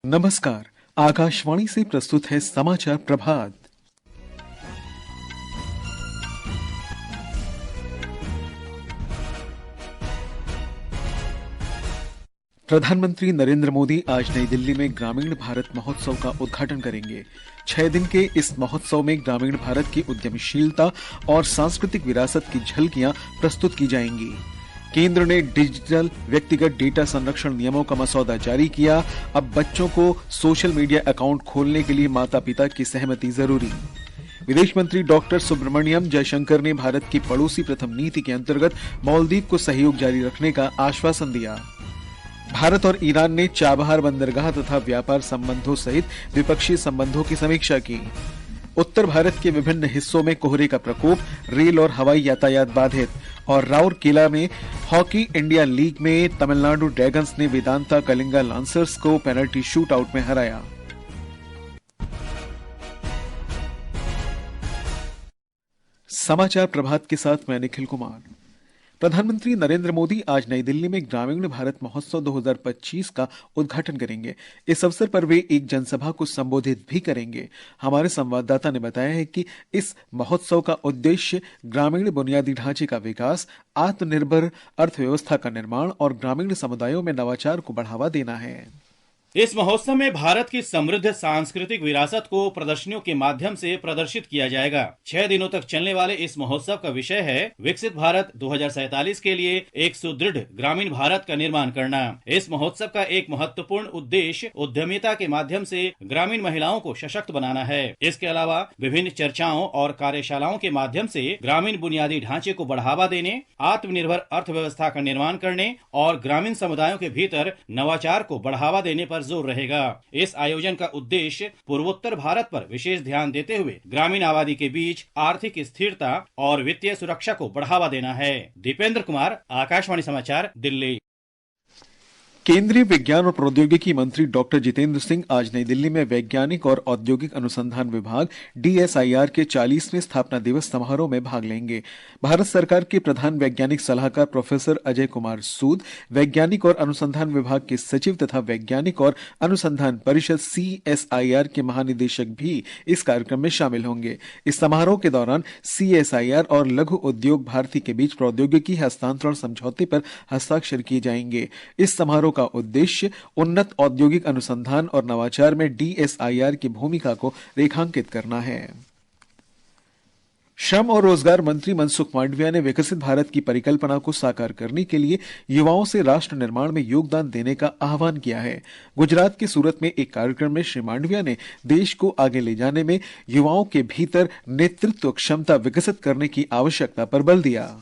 नमस्कार। आकाशवाणी से प्रस्तुत है समाचार प्रभात। प्रधानमंत्री नरेंद्र मोदी आज नई दिल्ली में ग्रामीण भारत महोत्सव का उद्घाटन करेंगे। 6 दिन के इस महोत्सव में ग्रामीण भारत की उद्यमशीलता और सांस्कृतिक विरासत की झलकियां प्रस्तुत की जाएंगी। केंद्र ने डिजिटल व्यक्तिगत डेटा संरक्षण नियमों का मसौदा जारी किया। अब बच्चों को सोशल मीडिया अकाउंट खोलने के लिए माता-पिता की सहमति जरूरी। विदेश मंत्री डॉक्टर सुब्रमण्यम जयशंकर ने भारत की पड़ोसी प्रथम नीति के अंतर्गत मालदीव को सहयोग जारी रखने का आश्वासन दिया। भारत और ईरान ने चाबहार बंदरगाह तथा व्यापार संबंधों सहित द्विपक्षीय संबंधों की समीक्षा की। उत्तर भारत के विभिन्न हिस्सों में कोहरे का प्रकोप, रेल और हवाई यातायात बाधित। और राउरकेला में हॉकी इंडिया लीग में तमिलनाडु ड्रैगन्स ने वेदांता कलिंगा लांसर्स को पेनल्टी शूट आउट में हराया। समाचार प्रभात के साथ मैं निखिल कुमार। प्रधानमंत्री नरेंद्र मोदी आज नई दिल्ली में ग्रामीण भारत महोत्सव 2025 का उद्घाटन करेंगे। इस अवसर पर वे एक जनसभा को संबोधित भी करेंगे। हमारे संवाददाता ने बताया है कि इस महोत्सव का उद्देश्य ग्रामीण बुनियादी ढांचे का विकास, आत्मनिर्भर अर्थव्यवस्था का निर्माण और ग्रामीण समुदायों में नवाचार को बढ़ावा देना है। इस महोत्सव में भारत की समृद्ध सांस्कृतिक विरासत को प्रदर्शनियों के माध्यम से प्रदर्शित किया जाएगा। 6 दिनों तक चलने वाले इस महोत्सव का विषय है विकसित भारत 2047 के लिए एक सुदृढ़ ग्रामीण भारत का निर्माण करना। इस महोत्सव का एक महत्वपूर्ण उद्देश्य उद्यमिता के माध्यम से ग्रामीण महिलाओं को सशक्त बनाना है। इसके अलावा विभिन्न चर्चाओं और कार्यशालाओं के माध्यम से ग्रामीण बुनियादी ढांचे को बढ़ावा देने, आत्मनिर्भर अर्थव्यवस्था का निर्माण करने और ग्रामीण समुदायों के भीतर नवाचार को बढ़ावा देने पर जोर रहेगा। इस आयोजन का उद्देश्य पूर्वोत्तर भारत पर विशेष ध्यान देते हुए ग्रामीण आबादी के बीच आर्थिक स्थिरता और वित्तीय सुरक्षा को बढ़ावा देना है। दीपेंद्र कुमार, आकाशवाणी समाचार, दिल्ली। केंद्रीय विज्ञान और प्रौद्योगिकी मंत्री डॉक्टर जितेंद्र सिंह आज नई दिल्ली में वैज्ञानिक और औद्योगिक अनुसंधान विभाग DSIR के 40वें स्थापना दिवस समारोह में भाग लेंगे। भारत सरकार के प्रधान वैज्ञानिक सलाहकार प्रोफेसर अजय कुमार सूद, वैज्ञानिक और अनुसंधान विभाग के सचिव तथा वैज्ञानिक और अनुसंधान परिषद CSIR के महानिदेशक भी इस कार्यक्रम में शामिल होंगे। इस समारोह के दौरान CSIR और लघु उद्योग भारती के बीच प्रौद्योगिकी हस्तांतरण समझौते पर हस्ताक्षर किए जाएंगे। इस समारोह का उद्देश्य उन्नत औद्योगिक अनुसंधान और नवाचार में DSIR की भूमिका को रेखांकित करना है। श्रम और रोजगार मंत्री मनसुख मांडविया ने विकसित भारत की परिकल्पना को साकार करने के लिए युवाओं से राष्ट्र निर्माण में योगदान देने का आह्वान किया है। गुजरात के सूरत में एक कार्यक्रम में श्री मांडविया ने देश को आगे ले जाने में युवाओं के भीतर नेतृत्व क्षमता विकसित करने की आवश्यकता पर बल दिया।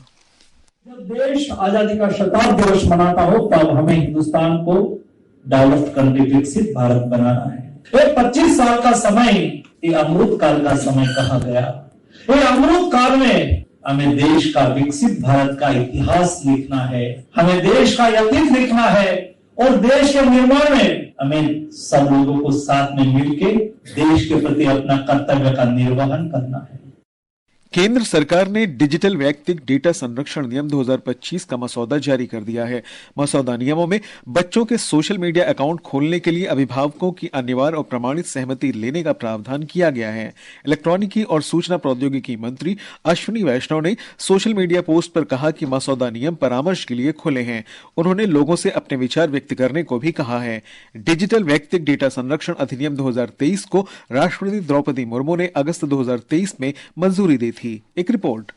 जब देश आजादी का शताब्दी दिवस मनाता हो तब हमें हिंदुस्तान को डेवलप करके विकसित भारत बनाना है। ये 25 साल का समय ये अमृत काल का समय कहा गया। ये अमृत काल में हमें देश का विकसित भारत का इतिहास लिखना है, हमें देश का अतीत लिखना है और देश के निर्माण में हमें सब लोगों को साथ में मिलकर देश के प्रति अपना कर्तव्य का निर्वहन करना है। केंद्र सरकार ने डिजिटल व्यक्तिगत डेटा संरक्षण नियम 2025 का मसौदा जारी कर दिया है। मसौदा नियमों में बच्चों के सोशल मीडिया अकाउंट खोलने के लिए अभिभावकों की अनिवार्य और प्रमाणित सहमति लेने का प्रावधान किया गया है। इलेक्ट्रॉनिकी और सूचना प्रौद्योगिकी मंत्री अश्विनी वैष्णव ने सोशल मीडिया पोस्ट पर कहा कि मसौदा नियम परामर्श के लिए खुले हैं। उन्होंने लोगों से अपने विचार व्यक्त करने को भी कहा है। डिजिटल व्यक्तिगत डेटा संरक्षण अधिनियम 2023 को राष्ट्रपति द्रौपदी मुर्मू ने अगस्त 2023 में मंजूरी दी थी। एक रिपोर्ट।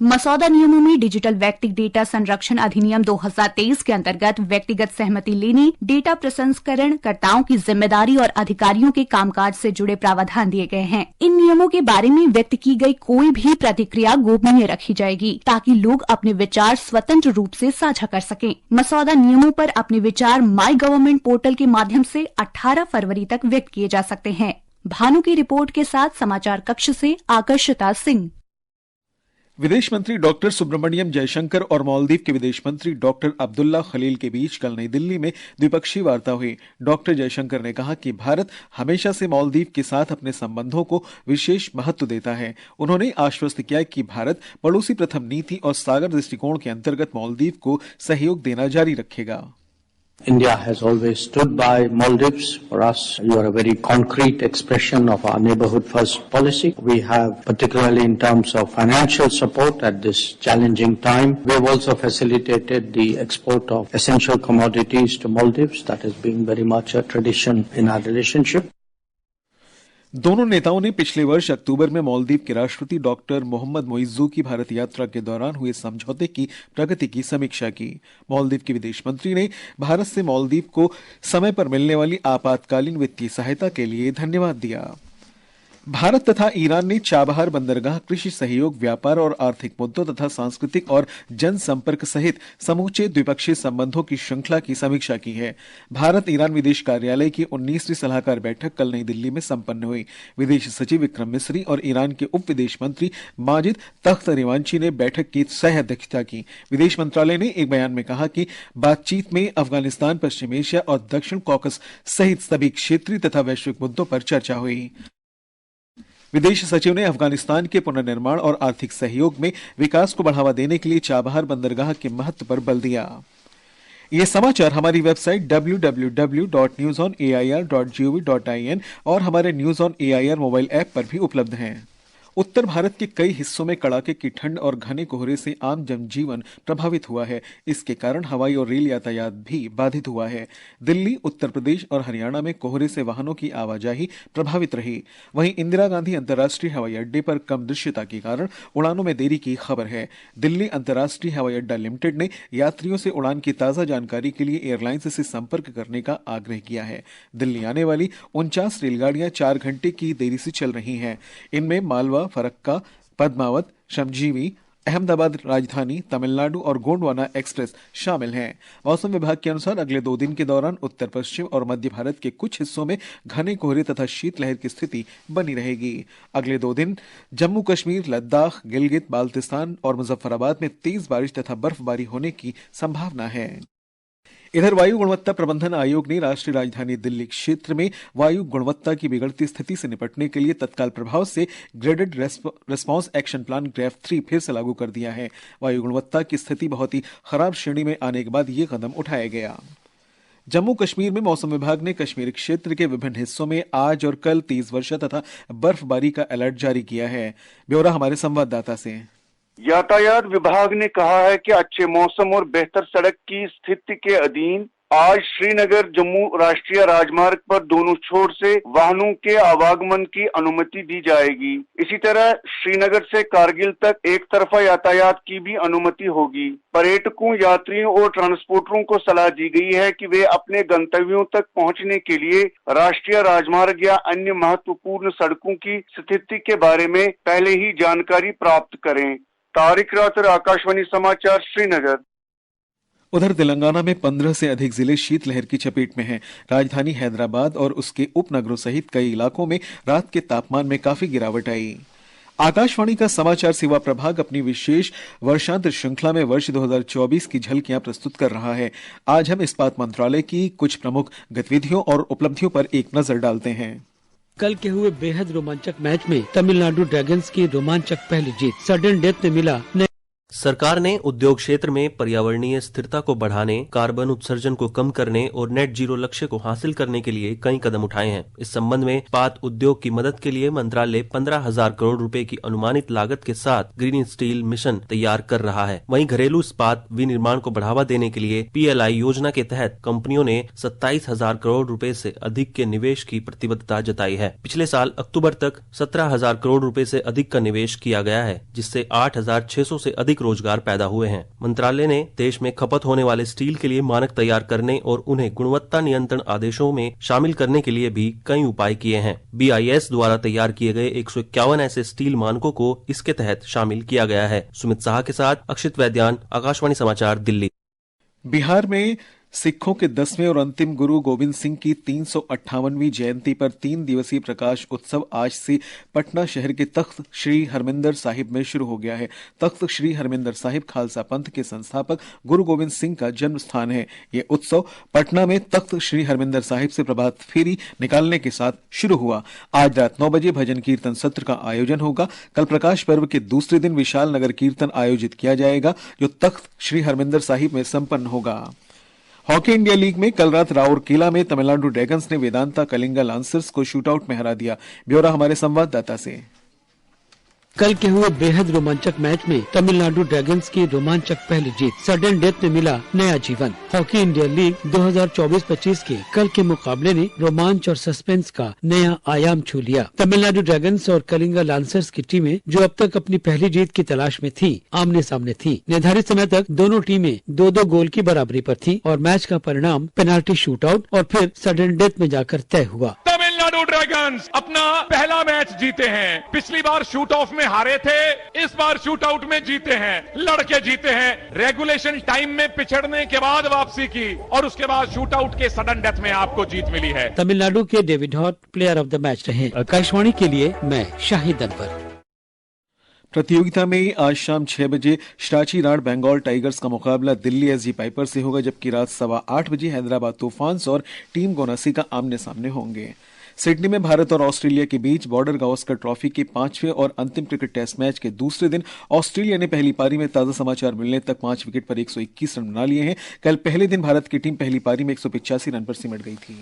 मसौदा नियमों में डिजिटल व्यक्तिगत डेटा संरक्षण अधिनियम 2023 के अंतर्गत व्यक्तिगत सहमति लेने, डेटा प्रसंस्करण कर्ताओं की जिम्मेदारी और अधिकारियों के कामकाज से जुड़े प्रावधान दिए गए हैं। इन नियमों के बारे में व्यक्त की गई कोई भी प्रतिक्रिया गोपनीय रखी जाएगी ताकि लोग अपने विचार स्वतंत्र रूप से साझा कर सकें। मसौदा नियमों पर अपने विचार माई गवर्नमेंट पोर्टल के माध्यम से 18 फरवरी तक व्यक्त किए जा सकते हैं। भानु की रिपोर्ट के साथ समाचार कक्ष से आकर्षिता सिंह। विदेश मंत्री डॉक्टर सुब्रमण्यम जयशंकर और मालदीव के विदेश मंत्री डॉक्टर अब्दुल्ला खलील के बीच कल नई दिल्ली में द्विपक्षीय वार्ता हुई। डॉक्टर जयशंकर ने कहा कि भारत हमेशा से मालदीव के साथ अपने संबंधों को विशेष महत्व देता है। उन्होंने आश्वस्त किया कि भारत पड़ोसी प्रथम नीति और सागर दृष्टिकोण के अंतर्गत मालदीव को सहयोग देना जारी रखेगा। India has always stood by Maldives. For us, you are a very concrete expression of our neighborhood first policy. We have, particularly in terms of financial support at this challenging time, we have also facilitated the export of essential commodities to Maldives. That has been very much a tradition in our relationship. दोनों नेताओं ने पिछले वर्ष अक्टूबर में मालदीव के राष्ट्रपति doctor Mohammad Muizzu की भारत यात्रा के दौरान हुए समझौते की प्रगति की समीक्षा की। मालदीव के विदेश मंत्री ने भारत से मालदीव को समय पर मिलने वाली आपातकालीन वित्तीय सहायता के लिए धन्यवाद दिया। भारत तथा ईरान ने चाबहार बंदरगाह, कृषि सहयोग, व्यापार और आर्थिक मुद्दों तथा सांस्कृतिक और जनसंपर्क सहित समूचे द्विपक्षीय संबंधों की श्रृंखला की समीक्षा की है। भारत ईरान विदेश कार्यालय की 19वीं सलाहकार बैठक कल नई दिल्ली में संपन्न हुई। विदेश सचिव विक्रम मिस्री और ईरान के उप विदेश मंत्री माजिद तख्त रिवांची ने बैठक की सह अध्यक्षता की। विदेश मंत्रालय ने एक बयान में कहा कि बातचीत में अफगानिस्तान, पश्चिम एशिया और दक्षिण कॉकस सहित सभी क्षेत्रीय तथा वैश्विक मुद्दों पर चर्चा हुई। विदेश सचिव ने अफगानिस्तान के पुनर्निर्माण और आर्थिक सहयोग में विकास को बढ़ावा देने के लिए चाबहार बंदरगाह के महत्व पर बल दिया। ये समाचार हमारी वेबसाइट www.newsonair.gov.in और हमारे news on AIR mobile app पर भी उपलब्ध हैं। उत्तर भारत के कई हिस्सों में कड़ाके की ठंड और घने कोहरे से आम जनजीवन प्रभावित हुआ है। इसके कारण हवाई और रेल यातायात भी बाधित हुआ है। दिल्ली, उत्तर प्रदेश और हरियाणा में कोहरे से वाहनों की आवाजाही प्रभावित रही। वहीं इंदिरा गांधी अंतर्राष्ट्रीय हवाई अड्डे पर कम दृश्यता के कारण उड़ानों में देरी की खबर है। दिल्ली अंतर्राष्ट्रीय हवाई अड्डा लिमिटेड ने यात्रियों से उड़ान की ताजा जानकारी के लिए एयरलाइंस से संपर्क करने का आग्रह किया है। दिल्ली आने वाली 49 रेलगाड़ियां 4 घंटे की देरी से चल रही हैं। इनमें मालवा, फरक्का, पद्मावत, श्रमजीवी, अहमदाबाद राजधानी, तमिलनाडु और गोंडवाना एक्सप्रेस शामिल हैं। मौसम विभाग के अनुसार अगले 2 दिन के दौरान उत्तर पश्चिम और मध्य भारत के कुछ हिस्सों में घने कोहरे तथा शीतलहर की स्थिति बनी रहेगी। अगले 2 दिन जम्मू कश्मीर, लद्दाख, गिलगित बाल्तिस्तान और मुजफ्फराबाद में तेज बारिश तथा बर्फबारी होने की संभावना है। इधर वायु गुणवत्ता प्रबंधन आयोग ने राष्ट्रीय राजधानी दिल्ली क्षेत्र में वायु गुणवत्ता की बिगड़ती स्थिति से निपटने के लिए तत्काल प्रभाव से graded response action plan grief 3 फिर से लागू कर दिया है। वायु गुणवत्ता की स्थिति बहुत ही खराब श्रेणी में आने के बाद ये कदम उठाया गया। जम्मू कश्मीर में मौसम विभाग ने कश्मीर क्षेत्र के विभिन्न हिस्सों में आज और कल तेज वर्षा तथा बर्फबारी का अलर्ट जारी किया है। ब्यौरा हमारे संवाददाता से। यातायात विभाग ने कहा है कि अच्छे मौसम और बेहतर सड़क की स्थिति के अधीन आज श्रीनगर जम्मू राष्ट्रीय राजमार्ग पर दोनों छोर से वाहनों के आवागमन की अनुमति दी जाएगी। इसी तरह श्रीनगर से कारगिल तक एक तरफा यातायात की भी अनुमति होगी। पर्यटकों, यात्रियों और ट्रांसपोर्टरों को सलाह दी गई है कि वे अपने गंतव्यों तक पहुंचने के लिए राष्ट्रीय राजमार्ग या अन्य महत्वपूर्ण सड़कों की स्थिति के बारे में पहले ही जानकारी प्राप्त करें। तारिक रातर, आकाशवाणी समाचार, श्रीनगर। उधर तेलंगाना में 15 से अधिक जिले शीतलहर की चपेट में हैं। राजधानी हैदराबाद और उसके उपनगरों सहित कई इलाकों में रात के तापमान में काफी गिरावट आई। आकाशवाणी का समाचार सेवा प्रभाग अपनी विशेष वर्षांत श्रृंखला में वर्ष 2024 की झलकियां प्रस्तुत कर रहा है। आज हम इस्पात मंत्रालय की कुछ प्रमुख गतिविधियों और उपलब्धियों पर एक नजर डालते हैं। कल के हुए बेहद रोमांचक मैच में तमिलनाडु ड्रैगन्स की रोमांचक पहली जीत। सडन डेथ में मिला। सरकार ने उद्योग क्षेत्र में पर्यावरणीय स्थिरता को बढ़ाने, कार्बन उत्सर्जन को कम करने और नेट जीरो लक्ष्य को हासिल करने के लिए कई कदम उठाए हैं। इस संबंध में इस्पात उद्योग की मदद के लिए मंत्रालय 15,000 करोड़ रुपए की अनुमानित लागत के साथ ग्रीन स्टील मिशन तैयार कर रहा है। वहीं घरेलू इस्पात विनिर्माण को बढ़ावा देने के लिए PLI योजना के तहत कंपनियों ने 27,000 करोड़ रुपए से अधिक के निवेश की प्रतिबद्धता जताई है। पिछले साल अक्टूबर तक 17,000 करोड़ रुपए से अधिक का निवेश किया गया है, जिससे 8,600 से अधिक रोजगार पैदा हुए हैं। मंत्रालय ने देश में खपत होने वाले स्टील के लिए मानक तैयार करने और उन्हें गुणवत्ता नियंत्रण आदेशों में शामिल करने के लिए भी कई उपाय किए हैं। BIS द्वारा तैयार किए गए 151 ऐसे स्टील मानकों को इसके तहत शामिल किया गया है। सुमित साहा के साथ अक्षित वैद्यान, आकाशवाणी समाचार, दिल्ली। बिहार में सिखों के 10वें और अंतिम गुरु गोविंद सिंह की 358वीं जयंती पर 3 दिवसीय प्रकाश उत्सव आज से पटना शहर के तख्त श्री हरमिंदर साहिब में शुरू हो गया है। तख्त श्री हरमिंदर साहिब खालसा पंथ के संस्थापक गुरु गोविंद सिंह का जन्म स्थान है। ये उत्सव पटना में तख्त श्री हरमिंदर साहिब से प्रभात फेरी निकालने के साथ शुरू हुआ। आज रात 9 बजे भजन कीर्तन सत्र का आयोजन होगा। कल प्रकाश पर्व के दूसरे दिन विशाल नगर कीर्तन आयोजित किया जाएगा, जो तख्त श्री हरमिंदर साहिब में संपन्न होगा। हॉकी इंडिया लीग में कल रात राउरकेला में तमिलनाडु ड्रैगन्स ने वेदांता कलिंगा लांसर्स को शूटआउट में हरा दिया। ब्यौरा हमारे संवाददाता से। कल के हुए बेहद रोमांचक मैच में तमिलनाडु ड्रैगन्स की रोमांचक पहली जीत, सडन डेथ में मिला नया जीवन। हॉकी इंडिया लीग 2024-25 के कल के मुकाबले ने रोमांच और सस्पेंस का नया आयाम छू लिया। तमिलनाडु ड्रैगन्स और कलिंगा लांसर्स की टीमें, जो अब तक अपनी पहली जीत की तलाश में थी, आमने सामने थी। निर्धारित समय तक दोनों टीमें 2-2 गोल की बराबरी पर थी और मैच का परिणाम पेनाल्टी शूटआउट और फिर सडन डेथ में जाकर तय हुआ। तमिलनाडु ड्रैगन्स अपना पहला मैच जीते हैं। पिछली बार शूट ऑफ में हारे थे, इस बार शूट आउट में जीते हैं, लड़के जीते हैं। रेगुलेशन टाइम में पिछड़ने के बाद वापसी की और उसके बाद शूट आउट के सडन डेथ में आपको जीत मिली है। तमिलनाडु के David hot player of the match रहे। आकाशवाणी के लिए मैं शाहिद अनवर। प्रतियोगिता में आज शाम 6 बजे श्राची राड बंगाल टाइगर्स का मुकाबला दिल्ली एसजी पाइपर से होगा, जबकि रात 8:15 बजे हैदराबाद तूफान्स और टीम गोनासी का आमने सामने होंगे। सिडनी में भारत और ऑस्ट्रेलिया के बीच बॉर्डर गावस्कर ट्रॉफी के 5वें और अंतिम क्रिकेट टेस्ट मैच के दूसरे दिन ऑस्ट्रेलिया ने पहली पारी में ताजा समाचार मिलने तक 5 विकेट पर 121 रन बना लिए हैं। कल पहले दिन भारत की टीम पहली पारी में 185 रन पर सिमट गई थी।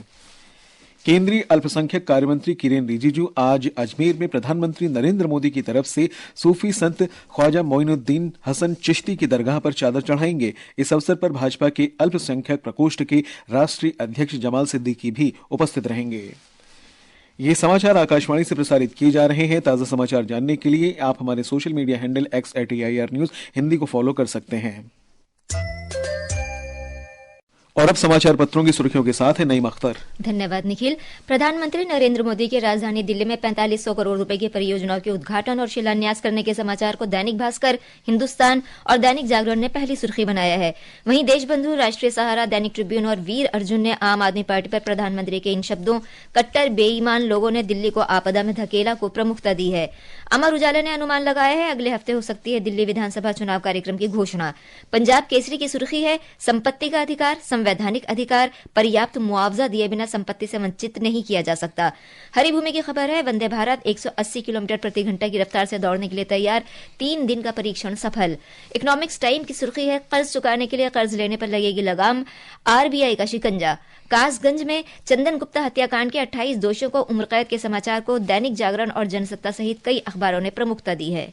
केंद्रीय अल्पसंख्यक कार्यमंत्री किरेन रिजिजू आज अजमेर में प्रधानमंत्री नरेंद्र मोदी की तरफ से सूफी संत ख्वाजा मोइनुद्दीन हसन चिश्ती की दरगाह पर चादर चढ़ाएंगे। इस अवसर पर भाजपा के अल्पसंख्यक प्रकोष्ठ के राष्ट्रीय अध्यक्ष जमाल सिद्दीकी भी उपस्थित रहेंगे। ये समाचार आकाशवाणी से प्रसारित किए जा रहे हैं। ताजा समाचार जानने के लिए आप हमारे social media handle @AIR news Hindi को फॉलो कर सकते हैं। और अब समाचार पत्रों की सुर्खियों के साथ है नईम अख्तर। धन्यवाद निखिल। प्रधानमंत्री नरेंद्र मोदी के राजधानी दिल्ली में 4500 करोड़ रुपए की परियोजनाओं के उद्घाटन और शिलान्यास करने के समाचार को दैनिक भास्कर, हिंदुस्तान और दैनिक जागरण ने पहली सुर्खी बनाया है। वहीं देशबंधु, राष्ट्रीय सहारा, दैनिक ट्रिब्यून और वीर अर्जुन ने आम आदमी पार्टी पर प्रधानमंत्री के इन शब्दों कट्टर बेईमान लोगों ने दिल्ली को आपदा में धकेला को प्रमुखता दी है। अमर उजाला ने अनुमान लगाया है अगले हफ्ते हो सकती है दिल्ली विधानसभा चुनाव कार्यक्रम की घोषणा। पंजाब केसरी की सुर्खी है संपत्ति का अधिकार, संवैधानिक अधिकार, पर्याप्त मुआवजा दिए बिना संपत्ति से वंचित नहीं किया जा सकता। हरिभूमि की खबर है वंदे भारत 180 किलोमीटर प्रति घंटा की रफ्तार से दौड़ने के लिए तैयार, 3 दिन का परीक्षण सफल। इकोनॉमिक्स टाइम की सुर्खी है कर्ज चुकाने के लिए कर्ज लेने पर लगेगी लगाम, आरबीआई का शिकंजा। कासगंज में चंदन गुप्ता हत्याकांड के 28 दोषियों को उम्र कैद के समाचार को दैनिक जागरण और जनसत्ता सहित कई अखबारों ने प्रमुखता दी है।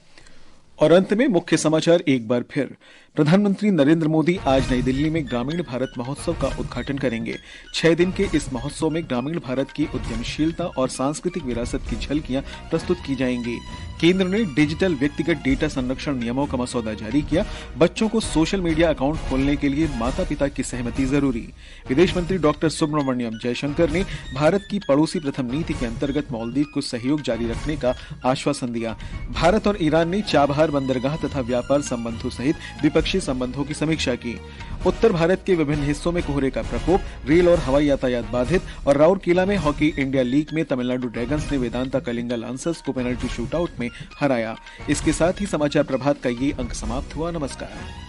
और अंत में मुख्य समाचार एक बार फिर। प्रधानमंत्री नरेंद्र मोदी आज नई दिल्ली में ग्रामीण भारत महोत्सव का उद्घाटन करेंगे। 6 दिन के इस महोत्सव में ग्रामीण भारत की उद्यमशीलता और सांस्कृतिक विरासत की झलकियां प्रस्तुत की जाएंगी। केंद्र ने डिजिटल व्यक्तिगत डेटा संरक्षण नियमों का मसौदा जारी किया। बच्चों को सोशल मीडिया अकाउंट खोलने के लिए माता पिता की सहमति जरूरी। विदेश मंत्री डॉक्टर सुब्रमण्यम जयशंकर ने भारत की पड़ोसी प्रथम नीति के अंतर्गत मालदीव को सहयोग जारी रखने का आश्वासन दिया। भारत और ईरान ने चाबहार बंदरगाह तथा व्यापार संबंधों सहित द्विपक्षीय संबंधों की समीक्षा की। उत्तर भारत के विभिन्न हिस्सों में कोहरे का प्रकोप, रेल और हवाई यातायात बाधित। और राउरकेला में हॉकी इंडिया लीग में तमिलनाडु ड्रैगन्स ने वेदांता कलिंगा लांसर्स को पेनल्टी शूटआउट में हराया। इसके साथ ही समाचार प्रभात का ये अंक समाप्त हुआ। नमस्कार।